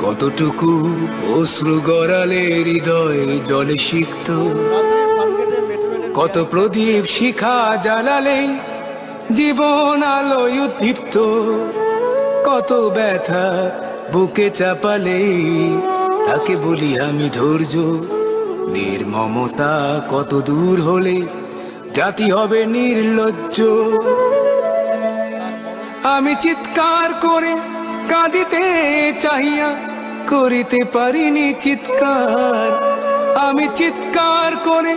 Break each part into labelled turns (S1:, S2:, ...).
S1: কতটুকু অশ্রু গড়ালে হৃদয় জলে সিক্ত, কত প্রদীপ শিখা জ্বালালে জীবন আলোয় উদ্দীপ্ত, কত ব্যথা বুকে চাপালে তাকে বলি আমি ধৈর্য। নির্মমতা কত দূর হলে জাতি হবে নির্লজ্জ। আমি চিৎকার করে কাঁদিতে চাহিয়া করিতে পারিনি চিৎকার, আমি চিৎকার করে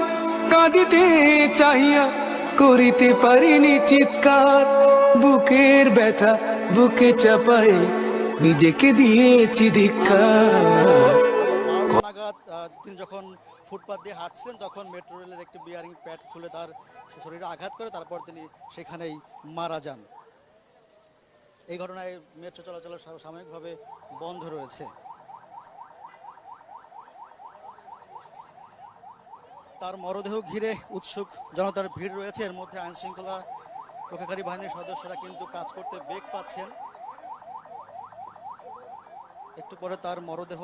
S1: কাঁদিতে চাহিয়া করিতে পারিনি চিৎকার। বুকের ব্যথা বুকে চাপায় নিজেকে দিয়েছি ধিক্কার।
S2: নাগাদ তিনি যখন ফুটপাত দিয়ে হাঁটছিলেন তখন মেট্রো রেলের একটি বিয়ারিং প্যাড খুলে তার শরীরে আঘাত করে, তারপর তিনি সেখানেই মারা যান। এই ঘটনায় মেট্রো চলাচল সাময়িকভাবে বন্ধ রয়েছে। তার মরদেহ ঘিরে উৎসুক জনতার ভিড় রয়েছে। এর মধ্যে আইন শৃঙ্খলা রক্ষাকারী বাহিনীর সদস্যরা কিন্তু কাজ করতে বেগ পাচ্ছেন। একটু পরে তার মরদেহ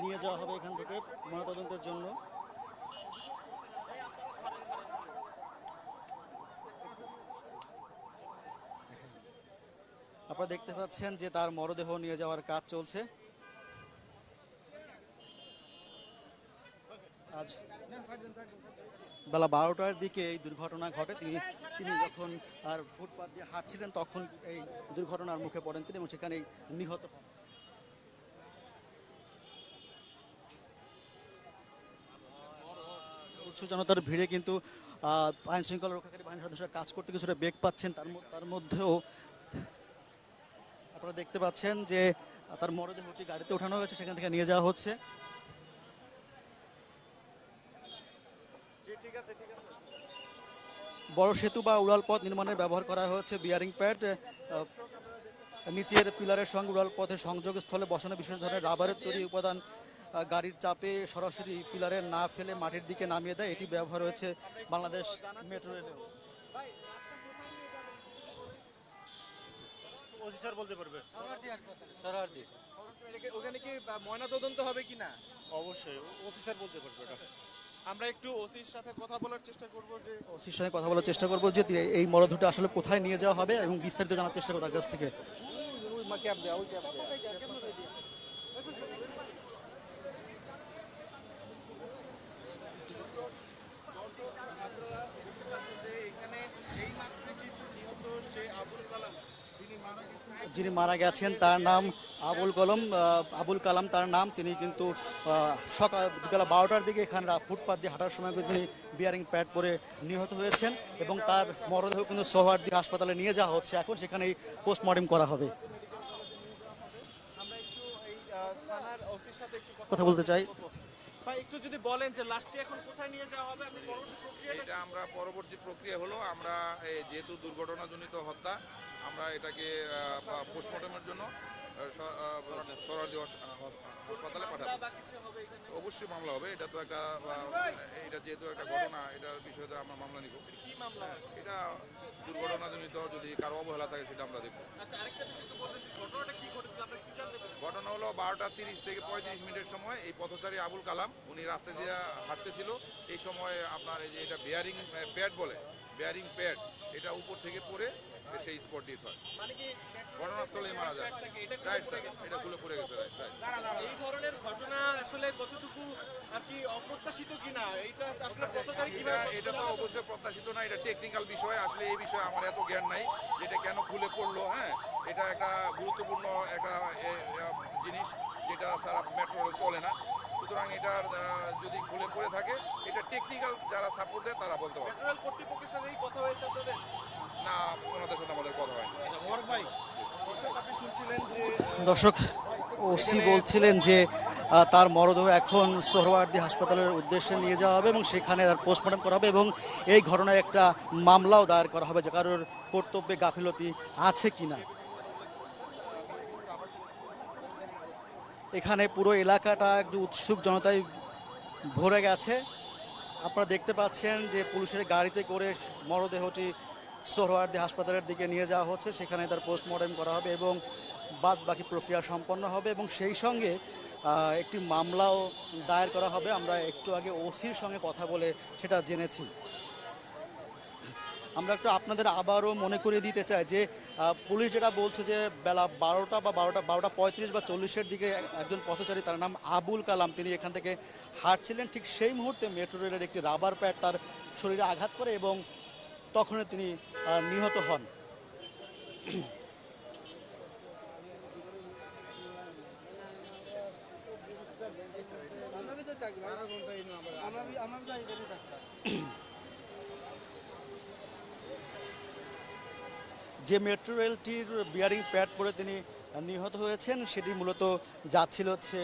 S2: নিয়ে যাওয়া হবে এখান থেকে ময়নাতদন্তের জন্য। আপনারা দেখতে পাচ্ছেন যে তার মরদেহ নিয়ে যাওয়ার কাজ চলছে। আজ বেলা 12টার দিকে এই দুর্ঘটনা ঘটে। তিনি যখন আর ফুটপাত দিয়ে হাঁটছিলেন তখন এই দুর্ঘটনার মুখে পড়েন তিনি এবং সেখানেই নিহত হন। উৎসুক জনতার ভিড়ে কিন্তু আইন শৃঙ্খলা রক্ষাকারী বাহিনীর সদস্যরা কাজ করতে কিছুটা বেগ পাচ্ছেন। তার মধ্যেও আপনারা দেখতে পাচ্ছেন যে তার মরদেহটি গাড়িতে ওঠানো হয়েছে, সেখান থেকে নিয়ে যাওয়া হচ্ছে। বড় সেতু বা উড়াল পথ নির্মাণে ব্যবহার করা হচ্ছে বিয়ারিং প্যাড। নিচের পিলারের সঙ্গে উড়াল পথের সংযোগস্থলে বসানো বিশেষ ধরনের রাবারের তৈরি উপাদান গাড়ির চাপে সরাসরি পিলারে না ফেলে মাটির দিকে নামিয়ে দেয়। এটি ব্যবহার হয়েছে বাংলাদেশ মেট্রো রেলেও।
S3: ওসি স্যার বলতে পারবে ওখানে কি ময়না তদন্ত হবে কিনা? অবশ্যই ওসি স্যার বলতে পারবে এটা। আমরা একটু ওসির সাথে কথা বলার চেষ্টা করব, যে
S2: ওসির সঙ্গে কথা বলার চেষ্টা করবো যে এই মরদেহটা আসলে কোথায় নিয়ে যাওয়া হবে এবং বিস্তারিত জানার চেষ্টা করবো তার কাছ থেকে। যিনি মারা গেছেন তার নাম আবুল কালাম তার নাম। তিনি কিন্তু সকাল বিকাল 12টার দিকে এখানে ফুটপাত দিয়ে হাঁটার সময় তিনি বিয়ারিং প্যাড পরে নিহত হয়েছেন এবং তার মরদেহ কিন্তু সোহরাওয়ার্দী হাসপাতালে নিয়ে যাওয়া হচ্ছে। এখন সেখানেই পোস্টমর্টেম করা হবে।
S3: আমরা একটু এই থানার ওসির সাথে একটু
S2: কথা বলতে চাই।
S3: ভাই একটু যদি বলেন যে লাস্টে এখন কোথায় নিয়ে যাওয়া হবে, আপনি পরবর্তী প্রক্রিয়াটা
S4: এটা আমরা পরবর্তী প্রক্রিয়া হলো আমরা যেহেতু দুর্ঘটনাজনিত হত্যা, আমরা এটাকে পোস্টমর্টমের জন্য সোহরাওয়ার্দী হাসপাতালে পাঠাবো। অবশ্যই মামলা হবে। এটা তো একটা এটা যেহেতু একটা ঘটনা, এটার বিষয়ে তো আমরা মামলা নিব।
S3: কি মামলা?
S4: এটা দুর্ঘটনাজনিত যদি কারো অবহেলা থাকে সেটা আমরা দেখব।
S3: আচ্ছা, আরেকটা বিষয় একটু বলবেন, ঘটনাটা কি ঘটেছিল, আমরা কি জানতে পারি?
S4: ঘটনা হলো 12টা 30 থেকে 35 মিনিটের সময় এই পথচারী আবুল কালাম উনি রাস্তা দিয়ে হাঁটতেছিল। এই সময় আপনার এই যে এটা বেয়ারিং প্যাড বলে, বেয়ারিং প্যাড এটা উপর থেকে পড়ে সেই স্পট ডেথ হয়।
S3: মানে কি
S4: ঘটনাস্থলেই মারা যায়। রাইট স্যার, এটা খুলে পড়ে গেছে। Right right.
S3: এই ধরনের ঘটনা আসলে কতটুকু আর কি অপ্রত্যাশিত কিনা, এইটা আসলে পথচারী কিভাবে?
S4: এটা তো অবশ্যই প্রত্যাশিত না, এটা টেকনিক্যাল বিষয়। আসলে এই বিষয়ে আমার এত জ্ঞান নাই যেটা কেন খুলে পড়লো। হ্যাঁ, এটা একটা গুরুত্বপূর্ণ একটা জিনিস যেটা সারা মেট্রো রেল চলে না। সুতরাং এটার যদি খুলে পড়ে থাকে, এটা টেকনিক্যাল যারা সাপোর্ট দেয় তারা বলতে পারে।
S3: মেট্রো রেল কর্তৃপক্ষের সাথে এই কথা হয়েছে আপনাদের?
S4: না, ওনাদের সাথে আমাদের কথা হয়নি।
S3: আপনি শুনছিলেন যে
S2: দর্শক, ওসি বলছিলেন যে তার মরদেহ এখন সোহরাওয়ার্দী হাসপাতালের উদ্দেশ্যে নিয়ে যাওয়া হবে এবং সেখানে তার পোস্টমর্টম করা হবে এবং এই ঘটনায় একটা মামলাও দায়ের করা হবে যে কারোর কর্তব্যে গাফিলতি আছে কিনা। এখানে পুরো এলাকাটা একটু উৎসুক জনতায় ভরে গেছে। আপনারা দেখতে পাচ্ছেন যে পুলিশের গাড়িতে করে মরদেহটি সোহরাওয়ার্দী হাসপাতালের দিকে নিয়ে যাওয়া হচ্ছে, সেখানে তার পোস্টমর্টম করা হবে এবং বাদ বাকি প্রক্রিয়া সম্পন্ন হবে এবং সেই সঙ্গে একটি মামলাও দায়ের করা হবে। আমরা একটু আগে ওসির সঙ্গে কথা বলে সেটা জেনেছি। আমরা একটু আপনাদের আবারও মনে করিয়ে দিতে চাই যে পুলিশ যেটা বলছে যে বেলা 12টা বা 12:35 বা 40-এর দিকে একজন পথচারী, তার নাম আবুল কালাম, তিনি এখান থেকে হাঁটছিলেন। ঠিক সেই মুহূর্তে মেট্রো রেলের একটি রাবার প্যাড তার শরীরে আঘাত করে এবং তখনই তিনি নিহত হন। যে মেট্রো রেলটির বিয়ারিং প্যাড পরে তিনি নিহত হয়েছেন সেটি মূলত যাচ্ছিল হচ্ছে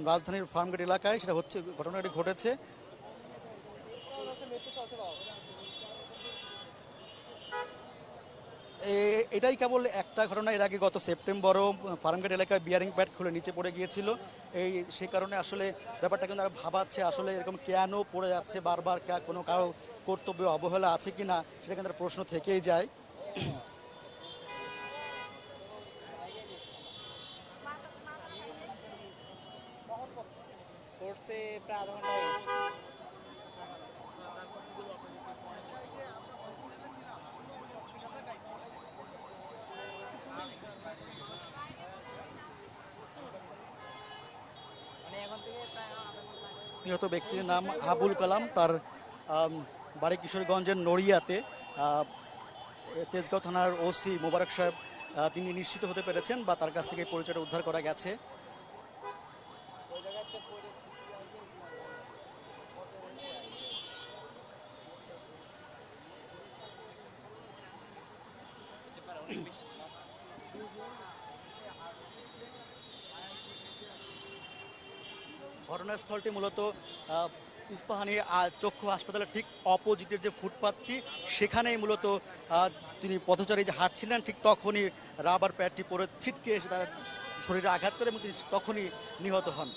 S2: রাজধানীর ফার্মগেট এলাকায়, সেটা হচ্ছে ঘটনাটি ঘটেছে। এটাই কেবল একটা ঘটনা, এর আগে গত সেপ্টেম্বরও ফার্মগেট এলাকায় বিয়ারিং প্যাড খুলে নিচে পড়ে গিয়েছিল। সেই কারণে আসলে ব্যাপারটা কিন্তু আর ভাবাচ্ছে আসলে এরকম কেন পড়ে যাচ্ছে বারবার, কোনো কারো কর্তব্য অবহেলা আছে কিনা সেটা কিন্তু প্রশ্ন থেকেই যায়। নিহত ব্যক্তির নাম আবুল কালাম, তার বাড়ি কিশোরগঞ্জের নড়িয়াতে। তেজগাঁও থানার ওসি মোবারক সাহেব তিনি নিশ্চিত হতে পেরেছেন বা তার কাছ থেকে পরিচয়টা উদ্ধার করা গেছে। ঘটনাস্থলটি মূলত ইস্পাহানি চক্ষু হাসপাতালের ঠিক অপোজিটের যে ফুটপাথটি, সেখানেই মূলত তিনি পথচারী যে হাঁটছিলেন ঠিক তখনই রাবার প্যাডটি পরে ছিটকে এসে তার শরীরে আঘাত করে এবং তিনি তখনই নিহত হন।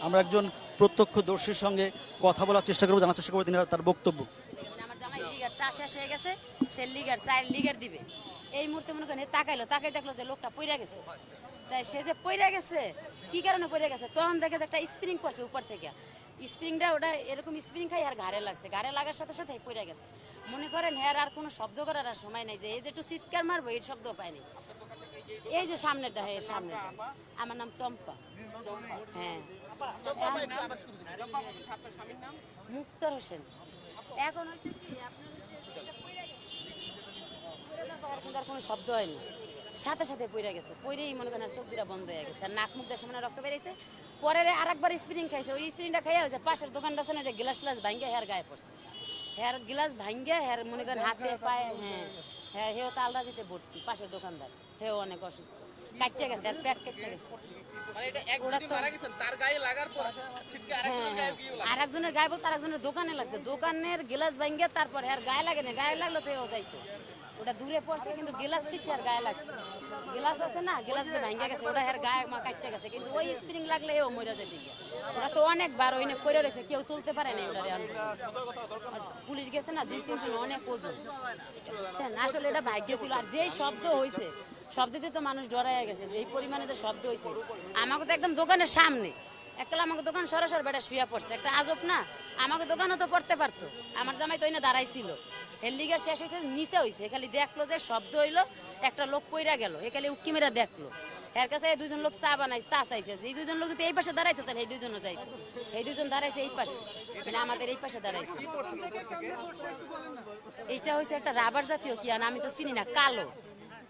S2: আমরা একজন প্রত্যক্ষদর্শীর সঙ্গে কথা বলার চেষ্টা করবো, জানার চেষ্টা করবো তিনি তার বক্তব্য।
S5: আমার জামাই লিগার চা শেষ হয়ে গেছে, সে লিগার চায়ের লিগার দিবে, এই মুহূর্তে মনে করেন তাকাই দেখলো যে লোকটা পইরা গেছে। তাই সে যে পইরা গেছে, কি কারণে পইরা গেছে, তখন দেখে যে একটা স্প্রিং পড়ছে উপর থেকে। স্প্রিংটা ওটা এরকম স্প্রিং খাই আর ঘাড়ে লাগছে, ঘাড়ে লাগার সাথে সাথে পইরা গেছে। মনে করেন হ্যাঁ আর কোনো শব্দ করার আর সময় নেই যে এই যে একটু চিৎকার মারবো এই শব্দ পাইনি। এই যে সামনেটা, হ্যাঁ সামনেটা। আমার নাম চম্পা। হ্যাঁ মুক্তার হোসেন। এখন হচ্ছে কি আপনার কোনো শব্দ হয়নি, সাথে সাথে পইরা গেছে। পইরেই মনে করেন চোখ দুটা বন্ধ হয়ে গেছে, আর নাক মুখ দিয়ে সামনে রক্ত বেরিয়েছে। পরে আরেকবার স্প্রিং খাইছে, ওই স্প্রিংটা খাইয়া হয়েছে পাশের দোকানটা আছে না, গ্লাস গ্লাস ভাঙ্গে হেয়ার গায়ে পড়ছে। হেয়ার গ্লাস ভাঙ্গে হেয়ার মনে করেন হাতে পায়ে, হ্যাঁ হেও তালরা যেতে ভর্তি, পাশের দোকানদার হেও অনেক অসুস্থ, কাটতে গেছে আর পেট কেটে গেছে। আরেকজনের গায়ে বলতে আরেকজনের দোকানে লাগছে, দোকানের গ্লাস ভাঙ্গে তারপর আর গায়ে লাগে না, গায়ে লাগলো তো এও যাইতো। ওটা দূরে পড়ছে কিন্তু গ্লাস ছিটছে আর গায়ে লাগছে। গ্লাস আছে না, গ্লাস যে ভাঙ্গে গেছে ওটা এর গায়ে কাটতে গেছে, কিন্তু ওই স্প্রিং লাগলে এও মরে যাবে। ওরা তো অনেকবার ওই পড়ে রয়েছে, কেউ তুলতে পারে না। ওটা পুলিশ গেছে না, 2-3 জন, অনেক ওজন। আসলে এটা ভাগ্য ছিল। আর যেই শব্দ হয়েছে, শব্দতে তো মানুষ ডরাইয়া গেছে, যে এই পরিমাণে যে শব্দ হয়েছে। আমাকে তো একদম দোকানের সামনে, একটা আমাকে দোকান সরাসরি বেটা শুয়ে পড়ছে, একটা আজব না। আমাকে দোকানও তো পড়তে পারতো, আমার জামাই তো এনে দাঁড়াইছিল। হেললিগা শেষ হয়েছে, নিচে হয়েছে, খালি দেখলো যে শব্দ হইলো, একটা লোক পইরা গেল, এখালি উক্কি মেরা দেখলো। এর কাছে এই 2জন লোক চা বানাই, চা চাইছে। এই 2জন লোক যদি এই পাশে দাঁড়াইতো তাহলে এই 2জনও যাইতো। এই 2জন দাঁড়াইছে এই পাশে, মানে আমাদের এই পাশে দাঁড়াইছে। এইটা হয়েছে একটা রাবার জাতীয় কি আনা, আমি তো চিনি না, কালো।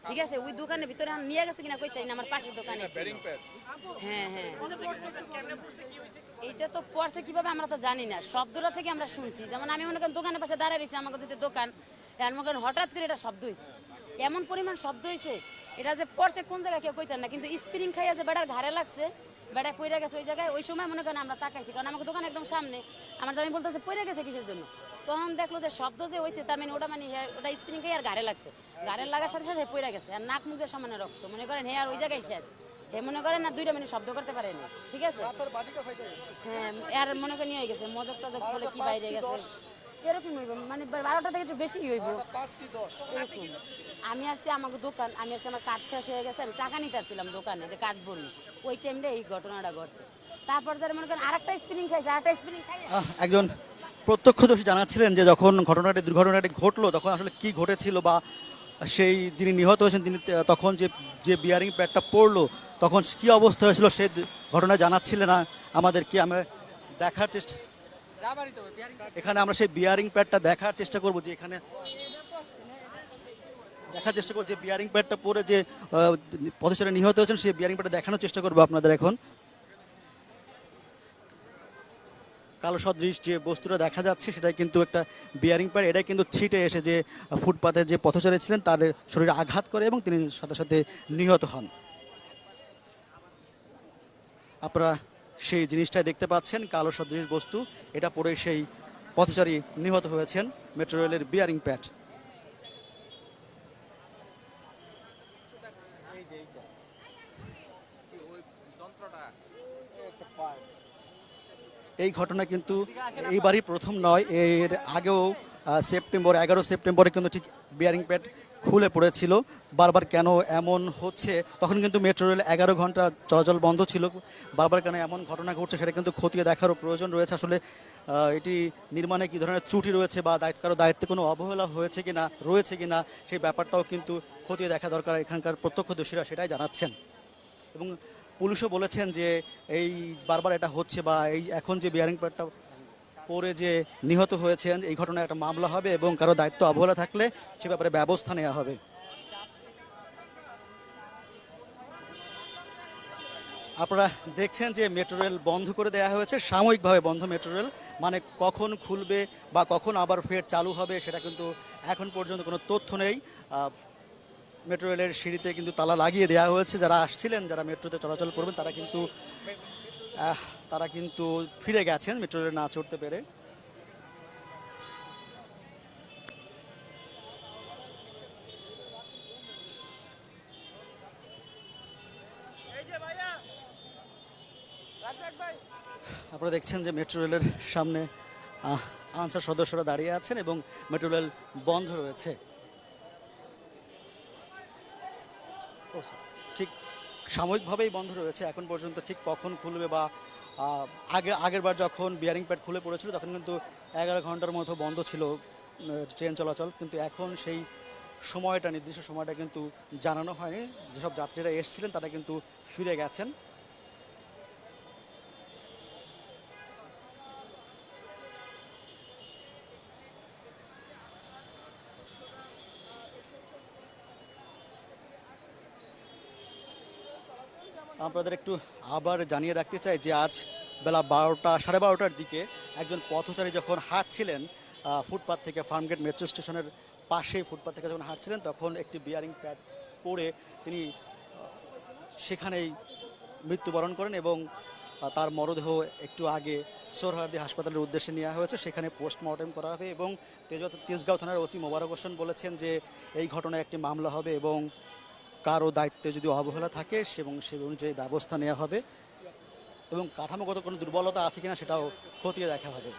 S5: ঠিক আছে, ওই দোকানের ভিতরে নিয়ে গেছে কিনা কইতে না, আমার পাশের দোকানে। হ্যাঁ হ্যাঁ, এইটা তো পড়ছে কিভাবে আমরা তো জানি না, শব্দটা থেকে আমরা শুনছি। যেমন আমি মনে করেন দোকানের পাশে দাঁড়ায় রয়েছি, আমাকে যদি দোকান, মনে করেন হঠাৎ করে এটা শব্দ হয়েছে, এমন পরিমাণ শব্দ হয়েছে, এটা যে পড়ছে কোন জায়গায় কেউ কইতেন না। কিন্তু স্প্রিং খাইয়া যে বেটার ঘাড়ে লাগছে, বেটা পইরা গেছে ওই জায়গায়। ওই সময় মনে করেন আমরা তাকাইছি, কারণ আমাকে দোকান একদম সামনে। আমার দামি বলতেছে পইরা গেছে কিসের জন্য। তখন দেখলো যে শব্দ যে হয়েছে, তার মানে ওটা ওটা স্প্রিং খেয়ে আর গাড়ে লাগছে। গাড়ে লাগার সাথে সাথে পইরা গেছে, আর নাক মুখের সমানে রক্ত। মনে করেন হে আর ওই জায়গায় শেষ। হে মনে করেন আর 2 মিনিট শব্দ করতে পারেনি, ঠিক আছে। হ্যাঁ, আর মনে করেন হয়ে গেছে মজক টজক বলে কি বাইরে গেছে, এরকম হইব। মানে 12টা থেকে একটু বেশি হইব এরকম। আমি আসছি আমাকে দোকান, আমি আসছি আমার কাঠ শেষ হয়ে গেছে, আমি টাকা নিতে আসছিলাম দোকানে যে কাঠ বললি। ওই টাইমটা এই ঘটনাটা ঘটছে। তারপর ধরে মনে করেন আরেকটা স্প্রিং খাইছে, আরেকটা স্প্রিং খাই।
S2: একজন প্রত্যক্ষদর্শী জানাচ্ছিলেন যে যখন দুর্ঘটনাটি ঘটলো তখন আসলে কি ঘটেছিল, বা সেই যিনি নিহত হয়েছেন তিনি তখন যে যে বিয়ারিং প্যাডটা পড়লো তখন কি অবস্থা হয়েছিল সেই ঘটনা জানাচ্ছিলেন না আমাদেরকে। আমরা দেখার চেষ্টা, এখানে আমরা সেই বিয়ারিং প্যাডটা দেখার চেষ্টা করব, যে এখানে দেখার চেষ্টা করবো যে বিয়ারিং প্যাডটা পরে যে পথচারী নিহত হয়েছেন সেই বিয়ারিং প্যাডটা দেখানোর চেষ্টা করবো আপনাদের। এখন কালো সদৃশ যে বস্তুটা দেখা যাচ্ছে সেটাই কিন্তু একটা বিয়ারিং প্যাড। এটাই কিন্তু ছিটে এসে যে ফুটপাতের যে পথচারী ছিলেন তার শরীরে আঘাত করে এবং তিনি সাথে সাথে নিহত হন। আপনারা সেই জিনিসটাই দেখতে পাচ্ছেন, কালো সদৃশ বস্তু, এটা পরে সেই পথচারী নিহত হয়েছেন। মেট্রো রেলের বিয়ারিং প্যাড। এই ঘটনা কিন্তু এইবারই প্রথম নয়, এর আগেও সেপ্টেম্বর 11 সেপ্টেম্বরে কিন্তু ঠিক বিয়ারিং প্যাড খুলে পড়েছিল। বারবার কেন এমন হচ্ছে, তখন কিন্তু মেট্রো রেল 11 ঘন্টা চলাচল বন্ধ ছিল। বারবার কেন এমন ঘটনা ঘটছে সেটা কিন্তু খতিয়ে দেখারও প্রয়োজন রয়েছে। আসলে এটি নির্মাণে কী ধরনের ত্রুটি রয়েছে বা কারো দায়িত্বে কোনো অবহেলা হয়েছে কিনা রয়েছে কিনা সেই ব্যাপারটাও কিন্তু খতিয়ে দেখা দরকার। এখানকার প্রত্যক্ষদর্শীরা সেটাই জানাচ্ছেন এবং পুলিশও বলেছেন যে এই বারবার এটা হচ্ছে, বা এই এখন যে বিয়ারিং প্যাডটা পরে যে নিহত হয়েছেন এই ঘটনায় একটা মামলা হবে এবং কারো দায়িত্ব অবহেলা থাকলে সে ব্যাপারে ব্যবস্থা নেওয়া হবে। আপনারা দেখছেন যে মেট্রো রেল বন্ধ করে দেওয়া হয়েছে, সাময়িকভাবে বন্ধ মেট্রো রেল। মানে কখন খুলবে বা কখন আবার ফের চালু হবে সেটা কিন্তু এখন পর্যন্ত কোনো তথ্য নেই। মেট্রো রেলের সিঁড়িতে কিন্তু তালা লাগিয়ে দেওয়া হয়েছে। যারা আসছিলেন, যারা মেট্রোতে চলাচল করবেন তারা কিন্তু ফিরে গেছেন মেট্রো রেলে না চড়তে পেরে। আপনারা দেখছেন যে মেট্রো রেলের সামনে আনসার সদস্যরা দাঁড়িয়ে আছেন এবং মেট্রো রেল বন্ধ রয়েছে। ঠিক সাময়িকভাবেই বন্ধ রয়েছে, এখন পর্যন্ত ঠিক কখন খুলবে বা আগের বার যখন বিয়ারিং প্যাড খুলে পড়েছিল তখন কিন্তু 11 ঘন্টার মতো বন্ধ ছিল ট্রেন চলাচল, কিন্তু এখন সেই সময়টা, নির্দিষ্ট সময়টা কিন্তু জানানো হয়নি। যেসব যাত্রীরা এসেছিলেন তারা কিন্তু ফিরে গেছেন। আপনাদের একটু আবার জানিয়ে রাখতে চাই যে আজ বেলা 12টা, 12:30টার দিকে একজন পথচারী যখন হাঁটছিলেন ফুটপাত থেকে, ফার্মগেট মেট্রো স্টেশনের পাশে ফুটপাত থেকে যখন হাঁটছিলেন তখন একটি বিয়ারিং প্যাড পড়ে তিনি সেখানেই মৃত্যুবরণ করেন এবং তার মরদেহ একটু আগে সোহরাওয়ার্দী হাসপাতালের উদ্দেশ্যে নেওয়া হয়েছে, সেখানে পোস্টমর্টেম করা হবে। এবং তেজগাঁও থানার ওসি মোবারক হোসেন বলেছেন যে এই ঘটনায় একটি মামলা হবে এবং কারো দায়িত্বে যদি অবহেলা থাকে এবং সেই অনুযায়ী ব্যবস্থা নেওয়া হবে এবং কাঠামোগত কোনো দুর্বলতা আছে কিনা সেটাও খতিয়ে দেখা হবে।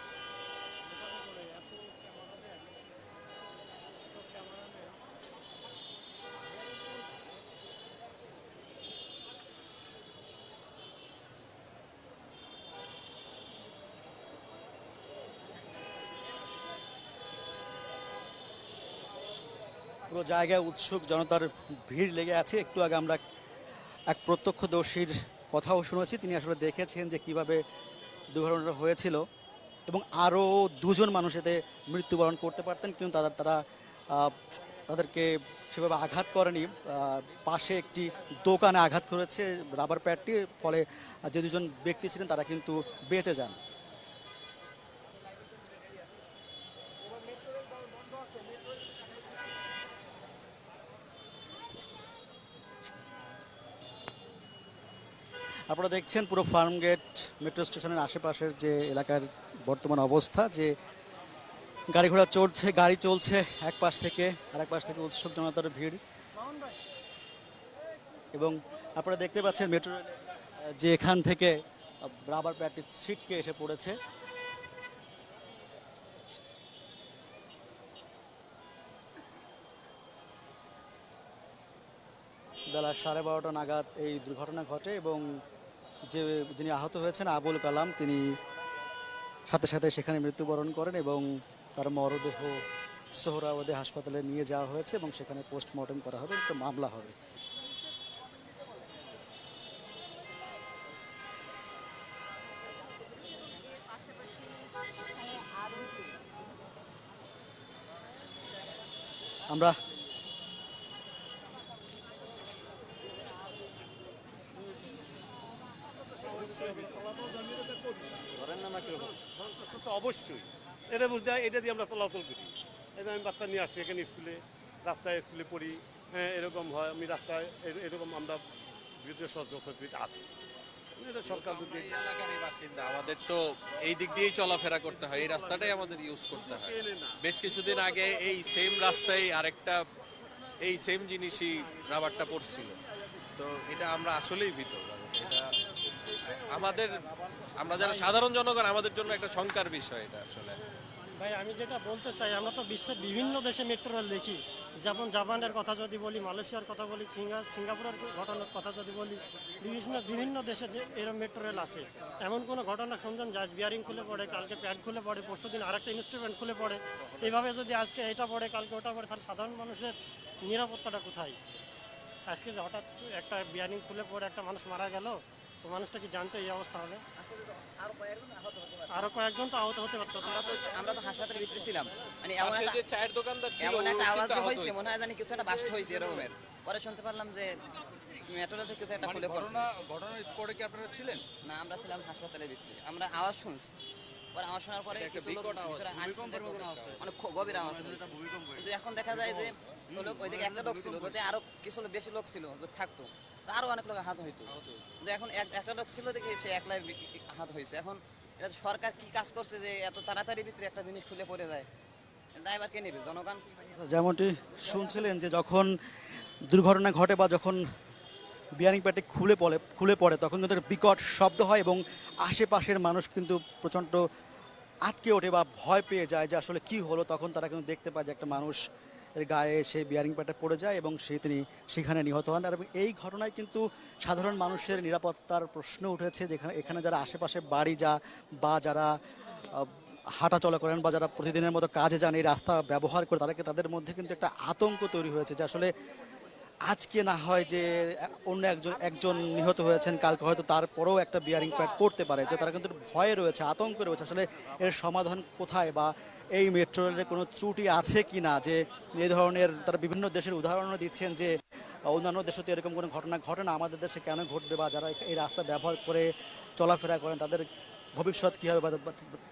S2: পুরো জায়গায় উৎসুক জনতার ভিড় লেগে আছে। একটু আগে আমরা এক প্রত্যক্ষদর্শীর কথাও শুনেছি, তিনি আসলে দেখেছেন যে কিভাবে দুর্ঘটনাটা হয়েছিল এবং আরও 2 জন মানুষ এতে মৃত্যুবরণ করতে পারতেন, কিন্তু তাদেরকে সেভাবে আঘাত করেনি। পাশে একটি দোকানে আঘাত করেছে রাবার প্যাডটি, ফলে যে 2 জন ব্যক্তি ছিলেন তারা কিন্তু বেঁচে যান। আপনারা দেখছেন পুরো ফার্মগেট মেট্রো স্টেশনের আশেপাশের যে এলাকার বর্তমান অবস্থা, যে গাড়ি ঘোড়া চলছে, গাড়ি চলছে এক পাশ থেকে আর এক পাশ থেকে উৎসব জনতার ভিড়। এবং আপনারা দেখতে পাচ্ছেন মেট্রো রেলের যে এখান থেকে রাবার প্যাডটি ছিটকে এসে পড়েছে। বেলা 12:30 নাগাদ এই দুর্ঘটনা ঘটে এবং যিনি আহত হয়েছেন আবুল কালাম, তিনি সাথে সাথে সেখানে মৃত্যুবরণ করেন এবং তার মরদেহ সোহরাওয়ার্দী হাসপাতালে নিয়ে যাওয়া হয়েছে এবং সেখানে পোস্টমর্টেম করা হবে, একটা মামলা হবে। আমরা
S6: তো অবশ্যই এটা বুঝতে হয়, এটা দিয়ে আমরা চলাচল করি। এই যে আমি বাচ্চা নিয়ে আসছি এখানে স্কুলে, রাস্তায় স্কুলে পড়ি, হ্যাঁ এরকম হয়, আমি রাস্তায় এরকম আমরা বিরুদ্ধে সহযোগিতা আছি। এটা সরকার যদি
S7: এই এলাকারই বাসিন্দা, আমাদের তো এই দিক দিয়েই চলাফেরা করতে হয়, এই রাস্তাটাই আমাদের ইউজ করতে হয়। বেশ কিছুদিন আগে এই সেম রাস্তায় আরেকটা এই সেম জিনিসই রাবারটা পড়ছিল, তো এটা আমরা আসলেই ভীত। এটা আমাদের, আমরা যারা সাধারণ জনগণ, আমাদের জন্য একটা শঙ্কার বিষয় এটা আসলে।
S8: ভাই আমি যেটা বলতে চাই, আমরা তো বিশ্বের বিভিন্ন দেশে মেট্রো রেল দেখি, যেমন জাপানের কথা যদি বলি, মালয়েশিয়ার কথা বলি, সিঙ্গাপুরের ঘটনার কথা যদি বলি, বিভিন্ন দেশে যে এরকম মেট্রো রেল আছে। এমন কোনো ঘটনা শুনছেন যে আজ বিয়ারিং খুলে পড়ে, কালকে প্যাড খুলে পড়ে, পরশুদিন আরেকটা ইনস্ট্রুমেন্ট খুলে পড়ে, এইভাবে যদি আজকে এটা পড়ে কালকে ওটা পড়ে, তাহলে সাধারণ মানুষের নিরাপত্তাটা কোথায়? আজকে যে হঠাৎ একটা বিয়ারিং খুলে পড়ে একটা মানুষ মারা গেল, তো মানুষটা কি জানতো এই অবস্থা হবে? আরো কয়েকজন তো আহত হতে পারতো।
S9: আমরা তো হাসপাতালের ভিতরে ছিলাম, মানে এমন
S7: পাশে
S9: একটা
S7: যে চায়ের দোকানদার ছিল,
S9: এমন একটা
S7: ও
S9: আওয়াজ
S7: কিন্তু আহত
S9: হয়েছে,
S7: হয়েছে।
S9: মনে হয় জানি কিছু একটা বাস্ট হয়েছে এরকমের। পরে শুনতে পারলাম যে মেট্রো থেকে কিছু একটা খুলে পড়ছে।
S7: ঘটনার স্পটে কি আপনারা ছিলেন?
S9: না, আমরা ছিলাম হাসপাতালের ভিতরে, আমরা আওয়াজ শুনছি। পরে আওয়াজ শোনার পরে
S7: একটা
S9: কিছু লোক
S7: বিকট আওয়াজ,
S9: ভিতরে আসছে, অনেক গভীর আওয়াজ হয়েছে। কিন্তু এখন দেখা যায় যে লোক ওইদিকে একটা লোক ছিল, যদি আরো কিছু বেশি লোক ছিল যদি থাকতো, তো আরো অনেক লোক আহত হইতো। কিন্তু এখন একটা লোক ছিল দেখে সে একলাই আহত হয়েছে। এখন এটা সরকার কি কাজ করছে যে এত তাড়াতাড়ি ভিতরে একটা জিনিস খুলে পড়ে যায়? দায়ভার কে নেবে? জনগণ।
S2: যেমনটি শুনছিলেন যে যখন দুর্ঘটনা ঘটে বা যখন বিয়ারিং প্যাডটি খুলে পড়ে তখন কিন্তু একটা বিকট শব্দ হয় এবং আশেপাশের মানুষ কিন্তু প্রচণ্ড আটকে ওঠে বা ভয় পেয়ে যায় যে আসলে কি হলো। তখন তারা কিন্তু দেখতে পায় যে একটা মানুষ এর গায়ে সেই বিয়ারিং প্যাডটা পড়ে যায় এবং তিনি সেখানে নিহত হন। আর এই ঘটনায় কিন্তু সাধারণ মানুষের নিরাপত্তার প্রশ্ন উঠেছে, যেখানে এখানে যারা আশেপাশে বাড়ি বা যারা হাঁটা চলা করেন বা যারা প্রতিদিনের মতো কাজে যান, এই রাস্তা ব্যবহার করে তাদের মধ্যে কিন্তু একটা আতঙ্ক তৈরি হয়েছে যে আসলে আজকে না হয় যে অন্য একজন নিহত হয়েছেন, কালকে হয়তো তারপরেও একটা বিয়ারিং প্যাড পড়তে পারে, যে তারা কিন্তু ভয়ে রয়েছে, আতঙ্কে রয়েছে। আসলে এর সমাধান কোথায় বা এই মেট্রো রেলের কোনো ত্রুটি আছে কি না, যে এই ধরনের তারা বিভিন্ন দেশের উদাহরণও দিচ্ছেন যে অন্যান্য দেশে তো এরকম কোনো ঘটনা ঘটে না, আমাদের দেশে কেন ঘটবে, বা যারা এই রাস্তা ব্যবহার করে চলাফেরা করেন তাদের ভবিষ্যৎ কী হবে, বা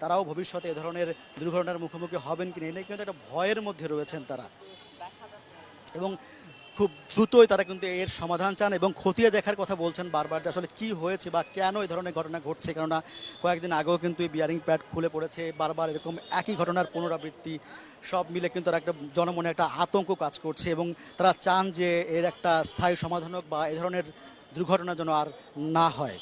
S2: তারাও ভবিষ্যতে এ ধরনের দুর্ঘটনার মুখোমুখি হবেন কিনা, এটা কিন্তু একটা ভয়ের মধ্যে রয়েছেন তারা। এবং খুব দ্রুতই তারা কিন্তু এর সমাধান চান এবং খতিয়ে দেখার কথা বলছেন বারবার যে আসলে কী হয়েছে বা কেন এই ধরনের ঘটনা ঘটছে। কেননা কয়েকদিন আগেও কিন্তু এই বিয়ারিং প্যাড খুলে পড়েছে, বারবার এরকম একই ঘটনার পুনরাবৃত্তি, সব মিলে কিন্তু তারা একটা জনমনে একটা আতঙ্ক কাজ করছে এবং তারা চান যে এর একটা স্থায়ী সমাধান হোক বা এ ধরনের দুর্ঘটনা যেন আর না হয়।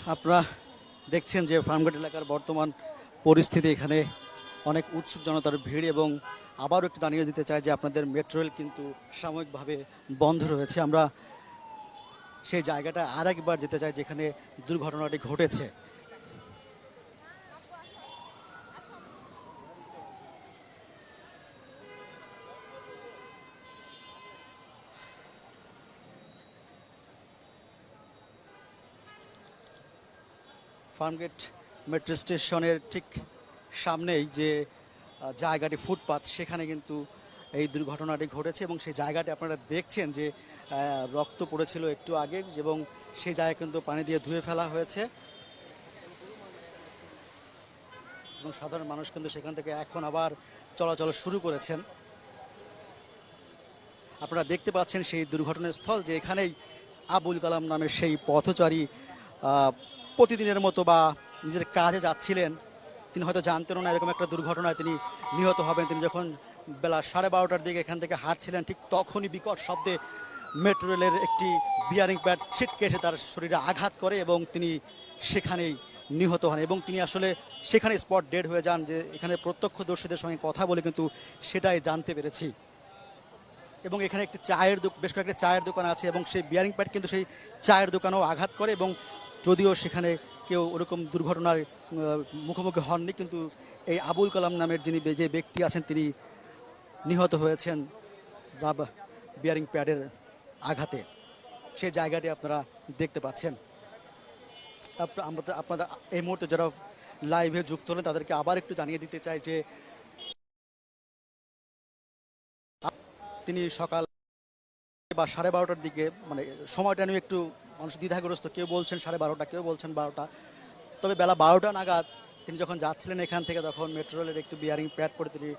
S2: আপনারা দেখছেন যে ফার্মগেট এলাকার বর্তমান পরিস্থিতি, এখানে অনেক উৎসুক জনতার ভিড়। এবং আবারও একটু জানিয়ে দিতে চাই যে আপনাদের মেট্রো রেল কিন্তু সাময়িকভাবে বন্ধ রয়েছে। আমরা সেই জায়গাটা আর একবার যেতে চাই যেখানে দুর্ঘটনাটি ঘটেছে। ফার্মগেট মেট্রো স্টেশনের ঠিক সামনেই যে জায়গাটি ফুটপাত, সেখানে কিন্তু এই দুর্ঘটনাটি ঘটেছে। এবং সেই জায়গাটি আপনারা দেখছেন যে রক্ত পড়েছিল একটু আগে, এবং সেই জায়গা কিন্তু পানি দিয়ে ধুয়ে ফেলা হয়েছে। এবং সাধারণ মানুষ কিন্তু সেখান থেকে এখন আবার চলাচল শুরু করেছেন। আপনারা দেখতে পাচ্ছেন সেই দুর্ঘটনার স্থল, যে এখানেই আবুল কালাম নামের সেই পথচারী প্রতিদিনের মতো বা নিজের কাজে যাচ্ছিলেন। তিনি হয়তো জানতেনও না এরকম একটা দুর্ঘটনায় তিনি নিহত হবেন। তিনি যখন বেলা 12:30টার দিকে এখান থেকে হাঁটছিলেন, ঠিক তখনই বিকট শব্দে মেট্রো রেলের একটি বিয়ারিং প্যাড ছিটকে এসে তার শরীরে আঘাত করে এবং তিনি সেখানেই নিহত হন। এবং তিনি আসলে সেখানে স্পট ডেড হয়ে যান। যে এখানে প্রত্যক্ষদর্শীদের সঙ্গে কথা বলে কিন্তু সেটাই জানতে পেরেছি। এবং এখানে একটি বেশ কয়েকটি চায়ের দোকান আছে, এবং সেই বিয়ারিং প্যাড কিন্তু সেই চায়ের দোকানেও আঘাত করে। এবং যদিও সেখানে কেউ ওরকম দুর্ঘটনার মুখোমুখি হননি, কিন্তু এই আবুল কালাম নামের যে ব্যক্তি আছেন তিনি নিহত হয়েছেন বিয়ারিং প্যাডের আঘাতে। সেই জায়গাটি আপনারা দেখতে পাচ্ছেন। আপনারা এই মুহূর্তে যারা লাইভে যুক্ত হলেন তাদেরকে আবার একটু জানিয়ে দিতে চাই যে তিনি সকাল বা 12:30টার দিকে, মানে সময়টা নিয়ে একটু মানুষ দ্বিধাগ্রস্ত, কেউ বলছেন 12:30, কেউ বলছেন 12টা। তবে বেলা 12টা নাগাদ তিনি যখন যাচ্ছিলেন এখান থেকে, তখন মেট্রো রেলের একটু বিয়ারিং প্যাড পরে তিনি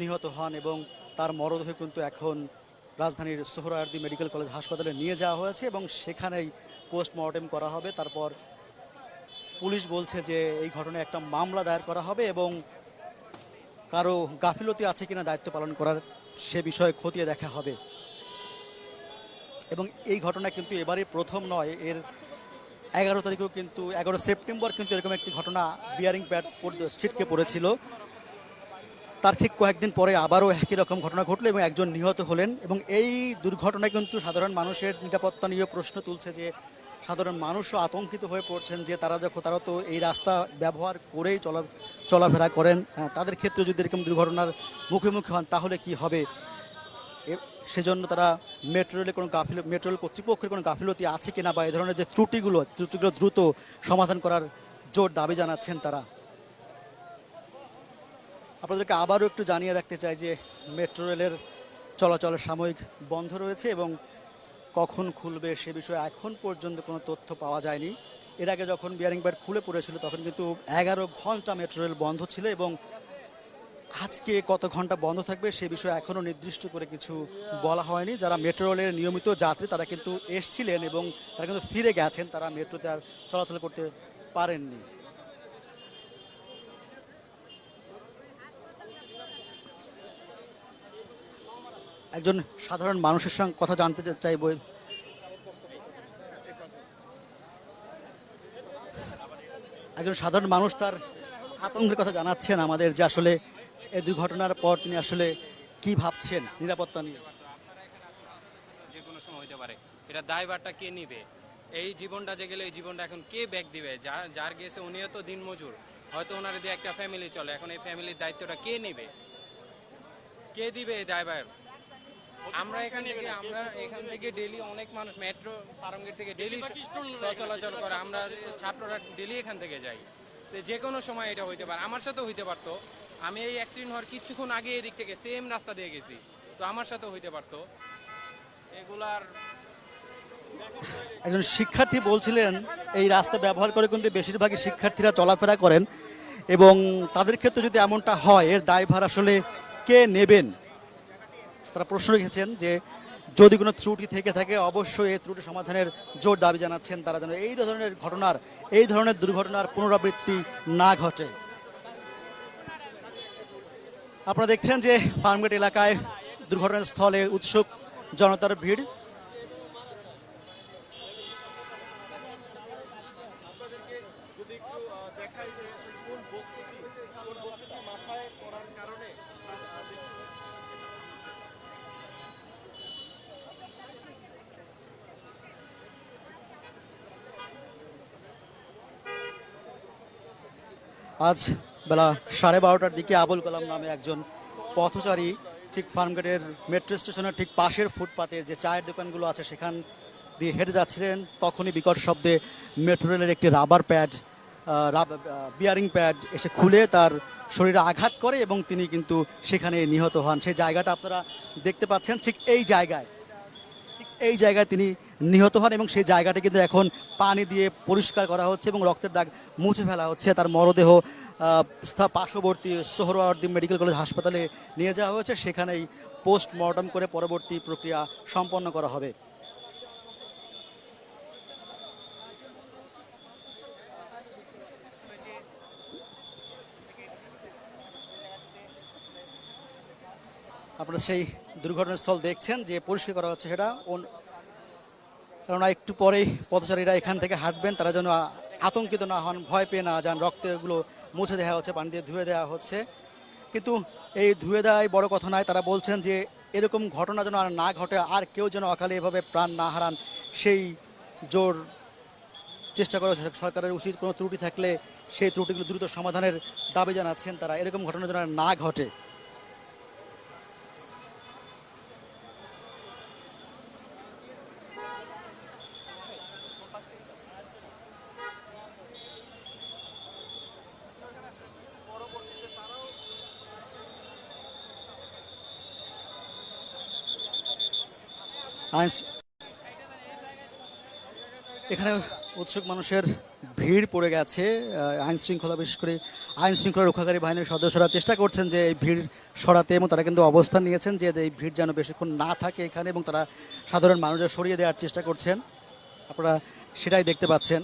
S2: নিহত হন। এবং তার মরদেহ কিন্তু এখন রাজধানীর সোহরাওয়ার্দী মেডিকেল কলেজ হাসপাতালে নিয়ে যাওয়া হয়েছে এবং সেখানেই পোস্টমর্টেম করা হবে। তারপর পুলিশ বলছে যে এই ঘটনায় একটা মামলা দায়ের করা হবে এবং কারো গাফিলতি আছে কিনা দায়িত্ব পালন করার সে বিষয়ে খতিয়ে দেখা হবে। এবং এই ঘটনা কিন্তু এবারে প্রথম নয়, এর 11 তারিখেও কিন্তু 11 সেপ্টেম্বর কিন্তু এরকম একটি ঘটনা বিয়ারিং প্যাড ছিটকে পড়েছিল। তার ঠিক কয়েকদিন পরে আবারও একই রকম ঘটনা ঘটলো এবং একজন নিহত হলেন। এবং এই দুর্ঘটনায় কিন্তু সাধারণ মানুষের নিরাপত্তা নিয়ে প্রশ্ন তুলছে, যে সাধারণ মানুষও আতঙ্কিত হয়ে পড়ছেন যে তারা তো এই রাস্তা ব্যবহার করেই চলাফেরা করেন, তাদের ক্ষেত্রে যদি এরকম দুর্ঘটনার মুখোমুখি হন তাহলে কি হবে। সেজন্য তারা মেট্রো রেল কর্তৃপক্ষের কোনো গাফিলতি আছে কিনা বা এই ধরনের যে ত্রুটিগুলো দ্রুত সমাধান করার জোর দাবি জানাচ্ছেন তারা। আপনাদেরকে আবারও একটু জানিয়ে রাখতে চাই যে মেট্রো রেলের চলাচল সাময়িক বন্ধ রয়েছে এবং কখন খুলবে সে বিষয়ে এখন পর্যন্ত কোনো তথ্য পাওয়া যায়নি। এর আগে যখন বিয়ারিং প্যাড খুলে পড়েছিল তখন কিন্তু 11 ঘন্টা মেট্রো রেল বন্ধ ছিল এবং আজকে কত ঘন্টা বন্ধ থাকবে সে বিষয়ে এখনও নির্দিষ্ট করে কিছু বলা হয়নি। যারা মেট্রো রেলের নিয়মিত যাত্রী তারা কিন্তু এসছিলেন এবং তারা কিন্তু ফিরে গেছেন, তারা মেট্রোতে আর চলাচল করতে পারেননি। একজন সাধারণ মানুষের সঙ্গে কথা জানতে চাইব। একজন সাধারণ মানুষ তার আতঙ্কের কথা জানাচ্ছেন আমাদের, যে আসলে এই দুর্ঘটনার পর তিনি আসলে কি ভাবছেন নিরাপত্তা নিয়ে।
S10: যে কোনো সময় হতে পারে, এটা দায়ভারটা কে নিবে? এই জীবনটা যে গেলে এই জীবনটা এখন কে ব্যাক দিবে? যার গেছে উনিও তো দিনমজুর, হয়তো ওনার দিয়ে একটা ফ্যামিলি চলে, এখন এই ফ্যামিলির দায়িত্বটা কে নেবে? কে দিবে এই দায়ভার? আমরা এখান থেকে ডেলি অনেক মানুষ মেট্রো ফার্মগেট থেকে ডেলি চলাচল করে, আমরা ছাত্ররা ডেলি এখান থেকে যাই। তো যে কোনো সময় এটা হইতে পারে, আমার সাথেও হইতে পারতো। আমি এই অ্যাক্সিডেন্ট হওয়ার কিছুক্ষণ আগে এদিক থেকে সেম রাস্তা দিয়ে গেছি, তো আমার সাথেও হইতে পারতো এগুলার।
S2: একজন শিক্ষার্থী বলছিলেন এই রাস্তা ব্যবহার করে কিন্তু বেশিরভাগই শিক্ষার্থীরা চলাফেরা করেন এবং তাদের ক্ষেত্রে যদি এমনটা হয় এর দায়ভার আসলে কে নেবেন। তারা প্রশ্ন রেখেছেন যে যদি কোনো ত্রুটি থেকে থাকে অবশ্যই এই ত্রুটি সমাধানের জোর দাবি জানাচ্ছেন তারা, যেন এই ধরনের দুর্ঘটনার পুনরাবৃত্তি না ঘটে। আপনারা দেখছেন যে ফার্মগেট এলাকায় দুর্ঘটনার স্থলে উৎসুক জনতার ভিড়।
S3: দেখাই যে আসলে কোন বস্তুটি মাথায় পড়ার কারণে
S2: আজ বেলা 12:30টার দিকে আবুল কালাম নামে একজন পথচারী ঠিক ফার্মগেটের মেট্রো স্টেশনের ঠিক পাশের ফুটপাতে যে চায়ের দোকানগুলো আছে সেখান দিয়ে হেঁটে যাচ্ছিলেন, তখনই বিকট শব্দে মেট্রো রেলের একটি রাবার প্যাড বিয়ারিং প্যাড এসে খুলে তার শরীরে আঘাত করে এবং তিনি কিন্তু সেখানে নিহত হন। সেই জায়গাটা আপনারা দেখতে পাচ্ছেন, ঠিক এই জায়গায় তিনি নিহত হন এবং সেই জায়গাটা কিন্তু এখন পানি দিয়ে পরিষ্কার করা হচ্ছে এবং রক্তের দাগ মুছে ফেলা হচ্ছে। তার মরদেহ পার্শ্ববর্তী সোহরাওয়ার্দী মেডিকেল কলেজ হাসপাতালে নিয়ে যাওয়া হয়েছে, সেখানেই পোস্টমর্টম করে পরবর্তী প্রক্রিয়া সম্পন্ন করা হবে। আপনারা সেই দুর্ঘটনাস্থল দেখছেন যে পরিষ্কার করা হচ্ছে সেটা, কেননা একটু পরেই পথচারীরা এখান থেকে হাঁটবেন, তারা যেন আতঙ্কিত না হন, ভয় পেয়ে না যান। রক্তগুলো মুছে দেওয়া হচ্ছে, পানি দিয়ে ধুয়ে দেওয়া হচ্ছে, কিন্তু এই ধুয়ে দেওয়াই বড় কথা নয়। তারা বলছেন যে এরকম ঘটনা যেন আর না ঘটে, আর কেউ যেন অকালে এভাবে প্রাণ না হারান, সেই জোর চেষ্টা করা সরকারের উচিত। কোনো ত্রুটি থাকলে সেই ত্রুটিগুলো দ্রুত সমাধানের দাবি জানাচ্ছেন তারা, এরকম ঘটনা যেন আর না ঘটে। এখানে উৎসুক মানুষের ভিড় পড়ে গেছে। আইন শৃঙ্খলা, বিশেষ করে আইন শৃঙ্খলা রক্ষাকারী বাহিনীর সদস্যরা চেষ্টা করছেন যে এই ভিড় সরাতে, এবং তারা কিন্তু অবস্থান নিয়েছেন যে এই ভিড় যেন বেশিক্ষণ না থাকে এখানে, এবং তারা সাধারণ মানুষদের সরিয়ে দেওয়ার চেষ্টা করছেন। আপনারা সেটাই দেখতে পাচ্ছেন।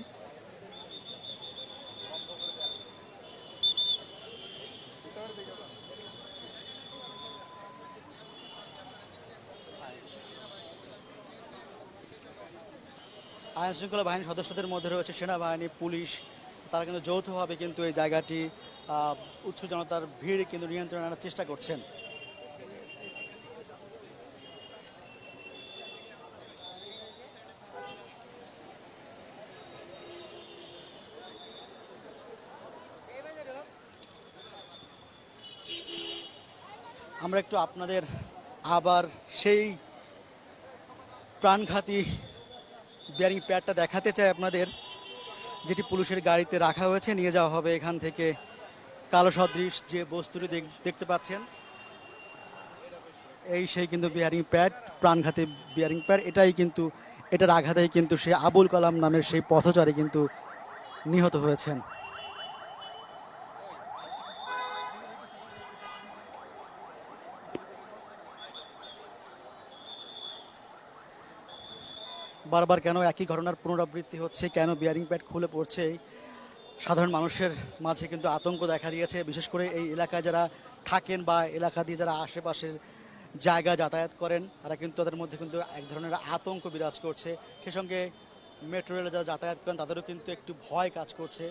S2: আইন শৃঙ্খলা বাহিনীর সদস্যদের মধ্যে রয়েছে সেনাবাহিনী, পুলিশ, তারা কিন্তু যৌথভাবে কিন্তু এই জায়গাটি উৎসুক জনতার ভিড় কিন্তু নিয়ন্ত্রণে আনার চেষ্টা করছেন। আমরা একটু আপনাদের আবার সেই প্রাণঘাতী বিয়ারিং প্যাডটা দেখাতে চাই আপনাদের, যেটি পুলিশের গাড়িতে রাখা হয়েছে, নিয়ে যাওয়া হবে এখান থেকে। কালো সদৃশ যে বস্তুটি দেখতে পাচ্ছেন, এই সেই কিন্তু বিয়ারিং প্যাড, প্রাণঘাতী বিয়ারিং প্যাড। এটার আঘাতেই কিন্তু সে আবুল কালাম নামের সেই পথচারী কিন্তু নিহত হয়েছেন। বারবার কেন একই ঘটনার পুনরাবৃত্তি হচ্ছে, কেন বিয়ারিং প্যাড খুলে পড়ছে, সাধারণ মানুষের মাঝে কিন্তু আতঙ্ক দেখা দিয়েছে। বিশেষ করে এই এলাকায় যারা থাকেন বা এলাকা দিয়ে যারা আশেপাশের জায়গা যাতায়াত করেন, তারা কিন্তু তাদের মধ্যে কিন্তু এক ধরনের আতঙ্ক বিরাজ করছে। সেই সঙ্গে মেট্রো রেলে যারা যাতায়াত করেন তাদেরও কিন্তু একটু ভয় কাজ করছে।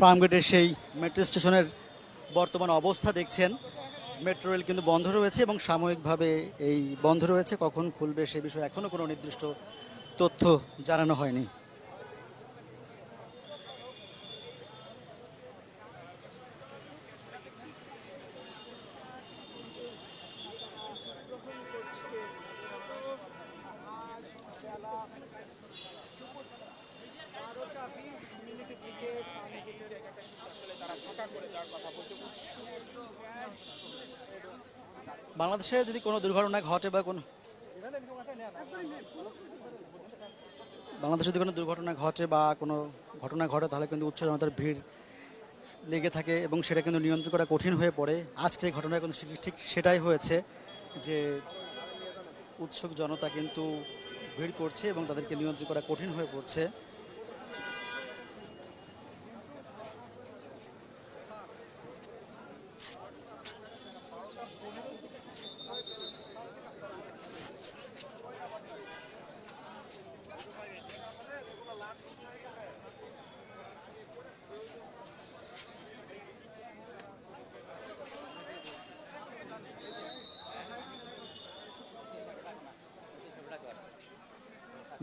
S2: ফার্মগেটের সেই মেট্রো স্টেশনের বর্তমান অবস্থা দেখছেন। মেট্রো রেল কিন্তু বন্ধ রয়েছে এবং সাময়িকভাবে এই বন্ধ রয়েছে, কখন খুলবে সে বিষয়ে এখনও কোনো নির্দিষ্ট তথ্য জানানো হয়নি।
S3: আসলে তারা ফাঁকা করে
S2: বাংলাদেশে যদি কোনো দুর্ঘটনা ঘটে বা কোনো বাংলাদেশে যদি কোনো দুর্ঘটনা ঘটে বা কোনো ঘটনা ঘটে তাহলে কিন্তু উচ্চ জনতার ভিড় লেগে থাকে এবং সেটা কিন্তু নিয়ন্ত্রণ করা কঠিন হয়ে পড়ে। আজকের এই ঘটনায় কিন্তু ঠিক সেটাই হয়েছে যে উৎসুক জনতা কিন্তু ভিড় করছে এবং তাদেরকে নিয়ন্ত্রণ করা কঠিন হয়ে পড়ছে।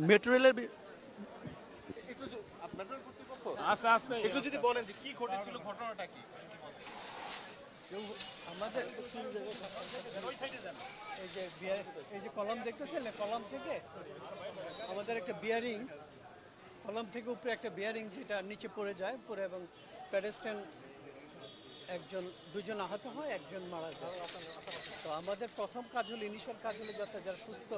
S2: মেট্রো রেলের
S3: একটু যদি বলেন যে কি ঘটেছিল, ঘটনাটা কি?
S8: আমাদের এই যে কলাম দেখতেছেন, কলাম থেকে আমাদের একটা বিয়ারিং, কলাম থেকে উপরে একটা বিয়ারিং যেটা নিচে পড়ে যায় পড়ে এবং প্যাডেস্ট্রিয়ান দুজন আহত হয়, একজন মারা যায়। তো আমাদের প্রথম কাজ হলো, ইনিশিয়াল কাজ হলো যাতে যারা সুস্থ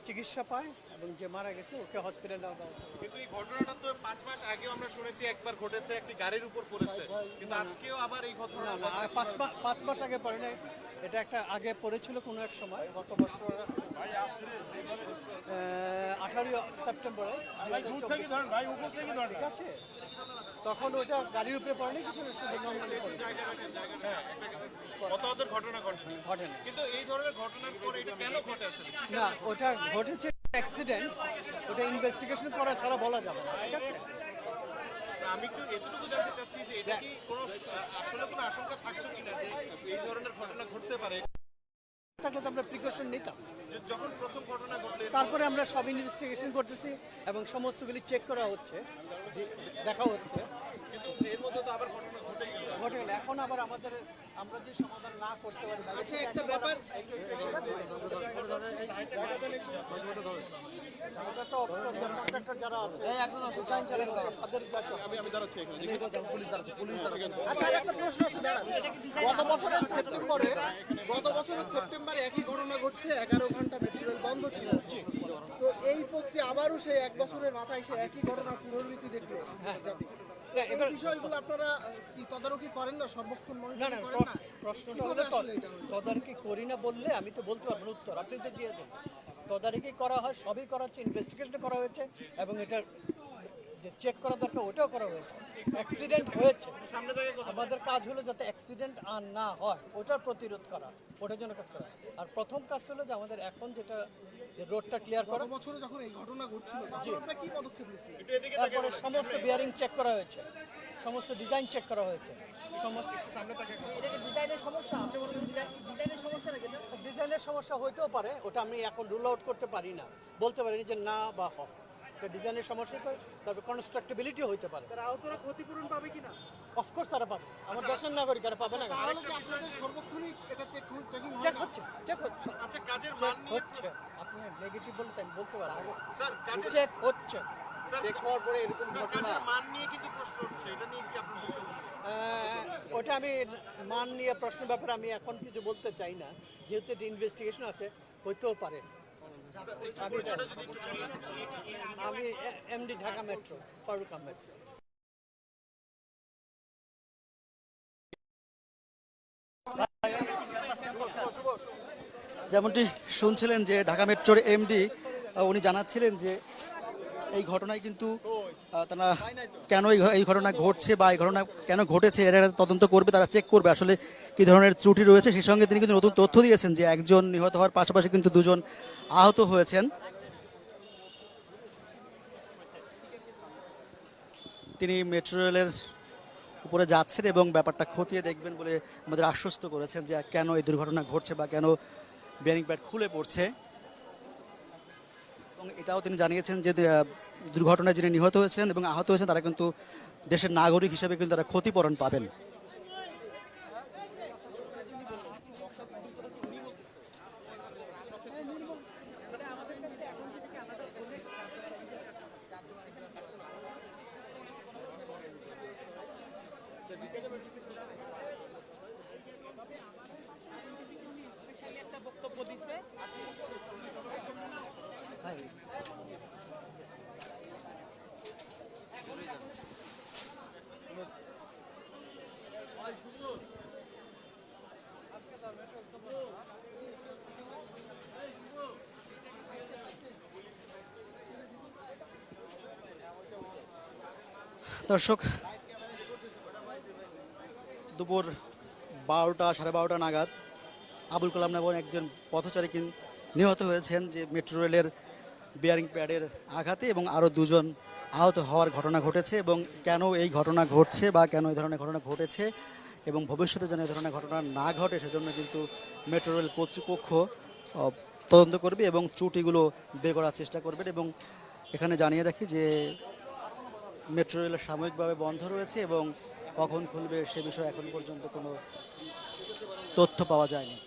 S8: চিকিৎসা পায় এবং যে মারা গেছে ওকে হসপিটালে নেওয়া হয়।
S3: কিন্তু এই ঘটনাটা তো 5 মাস আগেও আমরা শুনেছি একবার ঘটেছে, একটি গাড়ির উপর পড়েছে, কিন্তু আজকেও আবার এই ঘটনা।
S8: 5 মাস আগে পড়ে নাই, এটা একটা আগে পড়েছিল কোনো এক সময়, গত বছর 18 সেপ্টেম্বরে। ঠিক আছে, তখন ওটা গাড়ির উপরে পড়েনি, কিছু নর্মালি পড়েছে।
S3: কত ঘটনা
S8: ঘটে না,
S3: কিন্তু এই ধরনের ঘটনার পরে এটা কেন ঘটে আসলে?
S8: না ওটা ঘটেছে অ্যাক্সিডেন্ট, ওটা ইনভেস্টিগেশন করা ছাড়া বলা যাবে না। ঠিক আছে,
S3: আমি একটু এতটুকু জানতে চাচ্ছি যে এটা কি কোনো আসলে কোনো আশঙ্কা থাকতো কিনা যে এই ধরনের ঘটনা ঘটতে পারে?
S8: থাকলে তো আমরা প্রিকশন নিতাম।
S3: যখন প্রথম ঘটনা ঘটলে
S8: তারপরে আমরা সব ইনভেস্টিগেশন করতেছি এবং সমস্তগুলি চেক করা হচ্ছে, দেখা হচ্ছে,
S3: কিন্তু এর মধ্যে তো আবার ঘটনা ঘটে
S8: গেলে এখন আবার আমরা যে সমাধান না করতে পারি।
S3: আচ্ছা, একটা ব্যাপার
S8: যারা আছে তাদের
S3: আমি দাঁড়াচ্ছি এখানে,
S11: আচ্ছা, একটা প্রশ্ন আছে, দাঁড়ান। গত বছরের সেপ্টেম্বরে একই ঘটনা ঘটছে, 11 ঘন্টা মেট্রো রেল বন্ধ ছিল। তো এই প্রক্রিয়া আবারও সেই 1 বছরের মাথায় সে একই ঘটনার পুনরাবৃত্তি দেখলো জাতি। এই বিষয়গুলো আপনারা কি তদারকি করেন না, সর্বক্ষণ মনিটরিং করেন না?
S8: প্রশ্নটা হলো তদারকি করি না বললে আমি তো বলতে পারবো না উত্তর, আপনি তো দিয়ে দেন। তদারকি করা হয়, সবই করা হচ্ছে, ইনভেস্টিগেশন করা হয়েছে এবং এটা যে চেক করা দরকার ওটাও করা হয়েছে। অ্যাক্সিডেন্ট হয়েছে, আমাদের কাজ হলো যাতে অ্যাক্সিডেন্ট আর না হয় ওটার প্রতিরোধ করা, ওটার জন্য কাজ করা। আর প্রথম কাজ হলো যে আমাদের এখন যেটা রোডটা ক্লিয়ার করা।
S11: গত বছরে যখন এই ঘটনা ঘটছিল তখন আপনারা কি পদক্ষেপ নিয়েছিলেন?
S8: তারপরে সমস্ত বিয়ারিং চেক করা হয়েছে, সমস্ত ডিজাইন চেক করা হয়েছে, সমস্ত
S11: ডিজাইনের সমস্যা, আপনি বলেন ডিজাইনের সমস্যা নাকি?
S8: ডিজাইনের সমস্যা হইতেও পারে, ওটা আমি এখন রুল আউট করতে পারি না, বলতে পারি যে না বা হয়। ডিজাইনের সমস্যা তো, তারপর কনস্ট্রাক্টেবিলিটি হইতে পারে।
S11: আহতরা ক্ষতিপূরণ পাবে কিনা?
S8: অফকোর্স তারা পাবে, আমার দেশের নাগরিক আর পাবে না।
S11: তাহলে কি আপনাদের সর্বক্ষণই এটা চেকিং
S8: চেক হচ্ছে, চেক হচ্ছে।
S3: আচ্ছা, কাজের মান নিয়ে
S8: হচ্ছে, আপনি নেগেটিভ বলতে আমি বলতে পারবো
S3: স্যার, কাজের
S8: চেক হচ্ছে।
S3: চেক হওয়ার পরে এরকম ঘটনা, কাজের মান নিয়ে কিন্তু প্রশ্ন উঠছে, এটা নিয়ে কি আপনি বলতে পারেন?
S8: ওটা আমি মান নিয়ে প্রশ্ন ব্যাপারে আমি এখন কিছু বলতে চাই না, যেহেতু এটা ইনভেস্টিগেশন আছে, হইতেও পারে। আমি এমডি ঢাকা মেট্রো, ফারুক আহমেদ।
S2: যেমনটি শুনছিলেন যে ঢাকা মেট্রোর এমডি উনি জানাচ্ছিলেন যে এই ঘটনায় কিন্তু তারা কেন এই ঘটনা ঘটছে বা এই ঘটনা কেন ঘটেছে এটা তদন্ত করবে, তারা চেক করবে আসলে কী ধরনের ত্রুটি রয়েছে। সেই সঙ্গে তিনি কিন্তু নতুন তথ্য দিয়েছেন যে একজন নিহত হওয়ার পাশাপাশি কিন্তু 2 জন আহত হয়েছেন। তিনি মেট্রো রেলের উপরে যাচ্ছেন এবং ব্যাপারটা খতিয়ে দেখবেন বলে আমাদের আশ্বস্ত করেছেন যে কেন এই দুর্ঘটনা ঘটছে বা কেন বেয়ারিং প্যাড খুলে পড়ছে। এবং এটাও তিনি জানিয়েছেন যে দুর্ঘটনায় যিনি নিহত হয়েছেন এবং আহত হয়েছেন তারা কিন্তু দেশের নাগরিক হিসেবে কিন্তু তারা ক্ষতিপূরণ পাবেন। দর্শক, দুপুর 12টা 12:30 নাগাদ আবুল কালাম নামে একজন পথচারী নিহত হয়েছেন যে মেট্রো রেলের বিয়ারিং প্যাডের আঘাতে, এবং আরও দুজন আহত হওয়ার ঘটনা ঘটেছে। এবং কেন এই ঘটনা ঘটছে বা কেন এই ধরনের ঘটনা ঘটেছে এবং ভবিষ্যতে যেন এই ধরনের ঘটনা না ঘটে সেজন্য কিন্তু মেট্রো রেল কর্তৃপক্ষ তদন্ত করবে এবং ত্রুটিগুলো বের করার চেষ্টা করবে। এবং এখানে জানিয়ে রাখি যে মেট্রো রেল সাময়িকভাবে বন্ধ রয়েছে এবং কখন খুলবে সে বিষয়ে এখন পর্যন্ত কোনো তথ্য পাওয়া যায়নি।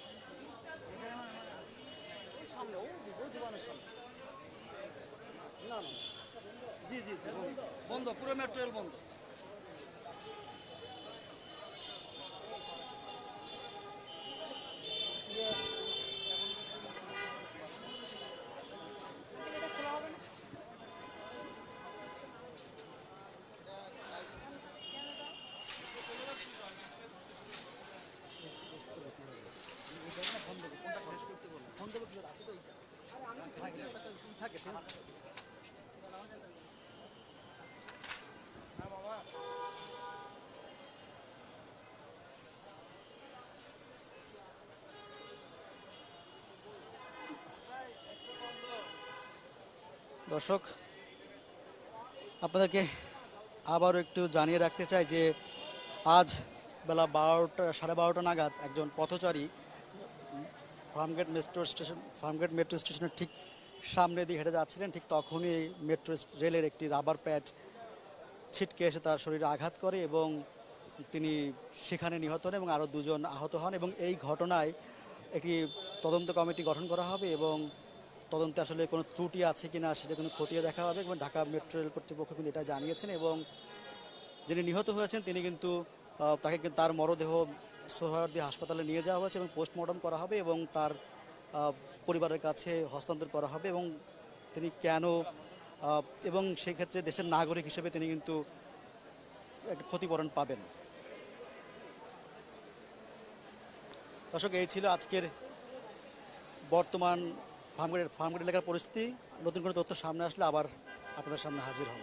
S2: জি জি জি বন্ধ, পুরো মেট্রো রেল বন্ধ। দর্শক, আপনাদেরকে আবারও একটু জানিয়ে রাখতে চাই যে আজ বেলা 12টা নাগাদ একজন পথচারী ফার্মগেট মেট্রো স্টেশনের ঠিক সামনে দিয়ে হেঁটে যাচ্ছিলেন। ঠিক তখনই এই মেট্রো রেলের একটি রাবার প্যাড ছিটকে এসে তার শরীরে আঘাত করে এবং তিনি সেখানে নিহত হন এবং আরও দুজন আহত হন। এবং এই ঘটনায় একটি তদন্ত কমিটি গঠন করা হবে এবং তদন্তে আসলে কোনো ত্রুটি আছে কিনা সেটা কোনো খতিয়ে দেখা হবে। এবং ঢাকা মেট্রো রেল কর্তৃপক্ষ কিন্তু এটা জানিয়েছেন এবং যিনি নিহত হয়েছেন তিনি কিন্তু তাকে তার মরদেহ সোহরাওয়ার্দী হাসপাতালে নিয়ে যাওয়া হয়েছে এবং পোস্টমর্টম করা হবে এবং তার পরিবারের কাছে হস্তান্তর করা হবে। এবং তিনি কেন এবং সেক্ষেত্রে দেশের নাগরিক হিসেবে তিনি কিন্তু একটা ক্ষতিপূরণ পাবেন। দর্শক, এই ছিল আজকের বর্তমান ফার্মগেট এলাকার পরিস্থিতি। নতুন কোনো তথ্য সামনে আসলে আবার আপনাদের সামনে হাজির হব।